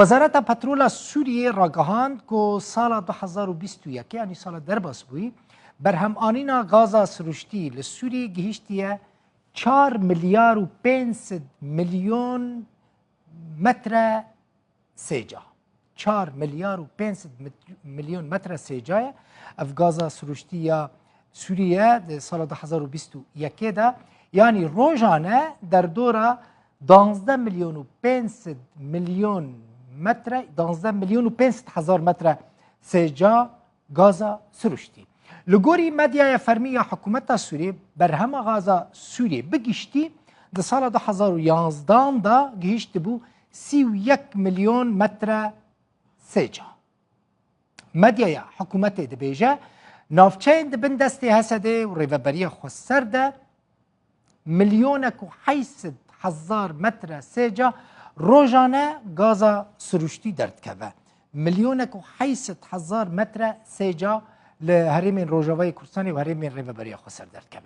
وزارت پترول سوریه را گهاند که سال 2021 یعنی سال درباس بوی برهمانینا غازا سروشتی لسوریه گهشتیه 4 ملیار و 500 میلیون متر سیجا 4 ملیار و 500 میلیون متر سیجا اف غازا سروشتی یا سوریه سال 2021 ده یعنی روزانه در دوره 12 میلیون و 500 میلیون متر 12 میلیون و 500 هزار متر سیجا غازا سروشتی لگوری مدیا فرمی حکومت سوریه برهم غازا سوریه بگشتی در سال 2011 دا گهشت بو 31 میلیون متر سیجا مدیا حکومت دبیجه نافچین دبن دستی هسده و ریوبری خسر ده میلیونک و 800 هزار متر سیجا روزانه غازا سروشتی درد که میلیونک و 800 هزار متر سیجا لهرمین روجاوای کردستانی و هرمین ریوبری خسر درد که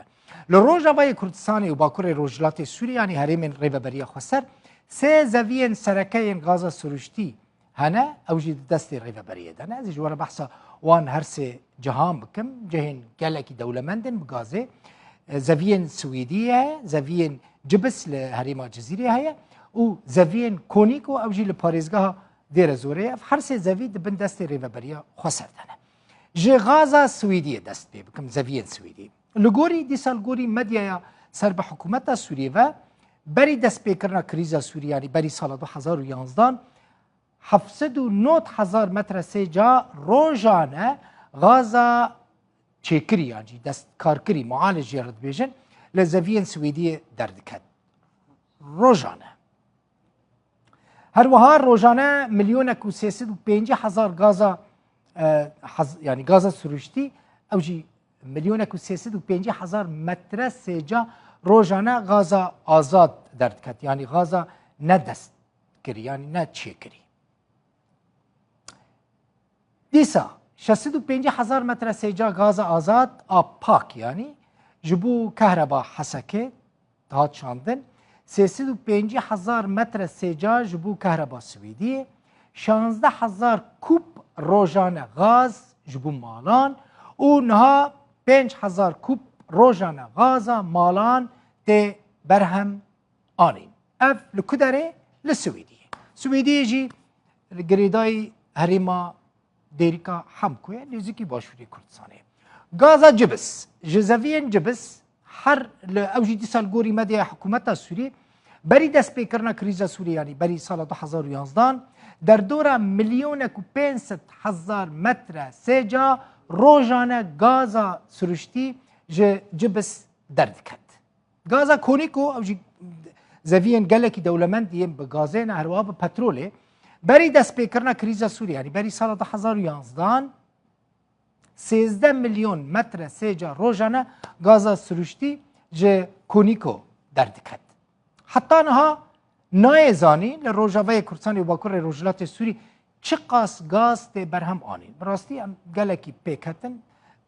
لروجاوای کردستانی و باکور روجلات سوریه یعنی هرمین ریوبری خسر سه زوین سرکه غازا سروشتی هنه اوجی دستی ریوبری دنه از جوار بحثا وان هر سه جهان بکم جهن گلکی دولمندن بغازه زوین سویدیه زوین جبس لهرما جزیره هيا و زوین کونیکو اوجی لپاریزگاه دیر زوره هر سه زوی دبن دست ریوبریا خسر دنه جه غازا سویدیه دست بی بکم زوین سویدی لگوری دیسال گوری مدیا سر به حکومت سوریه و بری دست بیکرنا کریزا سوریه یعنی بری سال 2011 709 هزار متر سیجا روزانه غازا چیکری یعنی دست کارکری معالج یارد بیجن لزوین سویدی درد کد روزانه هر وها روزانه میلیونک و 350 هزار غازا یعنی غازا سروشتی اوجی میلیونک و 350 هزار متر سیجا روزانه غازا آزاد درد کد یعنی غازا نه دست کری یعنی نه چیکری دیسا 650 هزار متر سیجا غاز آزاد آب پاک یعنی جبو کهربا حسکه دهات شاندن 350 هزار متر سیجا جبو کهربا سویدی 16 هزار کوب روزانه غاز جبو مالان و نها 5 هزار کوب روزانه غازا مالان ته برهم آنین اف لکدره لسویدی سویدی جی گریدای هریما دیریکا همکوی نزدیکی باشوری کردستانه غازا جبس جزوین جبس هر اوجی دی سال گوری مدیا حکومت سوریه بری دست پیکرنا کریزا سوریه یعنی بری سال 2011 در دوره میلیونک و 500 هزار متر سیجا روزانه غازا سروشتی جبس درد کد غازا کونیکو اوجی زوین گلکی دولمند یم به غازین هروا به پتروله بری دست پیکرنا کریزا سوریه یعنی بری سال 2011 13 میلیون متر سیجا روزانه غازا سروشتی جه کونیکو درد کد حتی نها نایزانی لروجاوای کردستانی و باکور روجلات سوری چه قاس غاز ته برهم آنین براستی ام گلکی پیکتن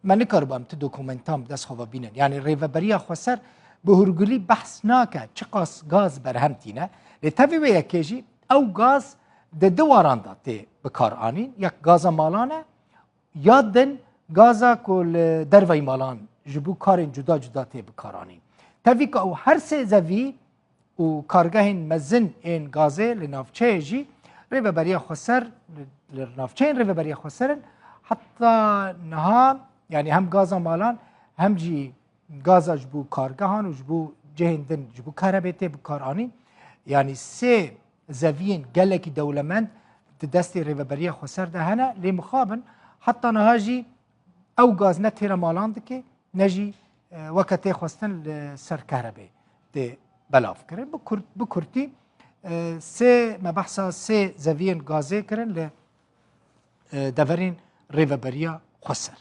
من نکربم تو دوکومنتام دست خواه بینن یعنی ریوبریا خسر به هرگلی بحث ناکه چه قاس غاز برهم تینه لطفی به یکیجی او غاز ده دواران داته بکار آنین یک غازا مالانه یادن غازا کل دروی مالان جبو کارین جدا جدا ته بکار آنین تفی که او هر سه زوی و کارگاه مزن این غازه لنافچه جی ریوبریا خسر لنافچه ریوبریا خسرن حتی نها یعنی هم غازا مالان هم جی غازا جبو کارگاهان و جبو جهندن جبو کاربیته بکار آنین یعنی سه زوین گلکی دولمند دستی ریوبریا خسر ده هنه لی مخابن حتی نهاجی او غاز نتیر مالان دکه نجی وقتی خواستن سر کهربه ده بلاف کرن بکرتی سه مبحثا سه زوین غازه کرن ل دورین ریوبریا خسر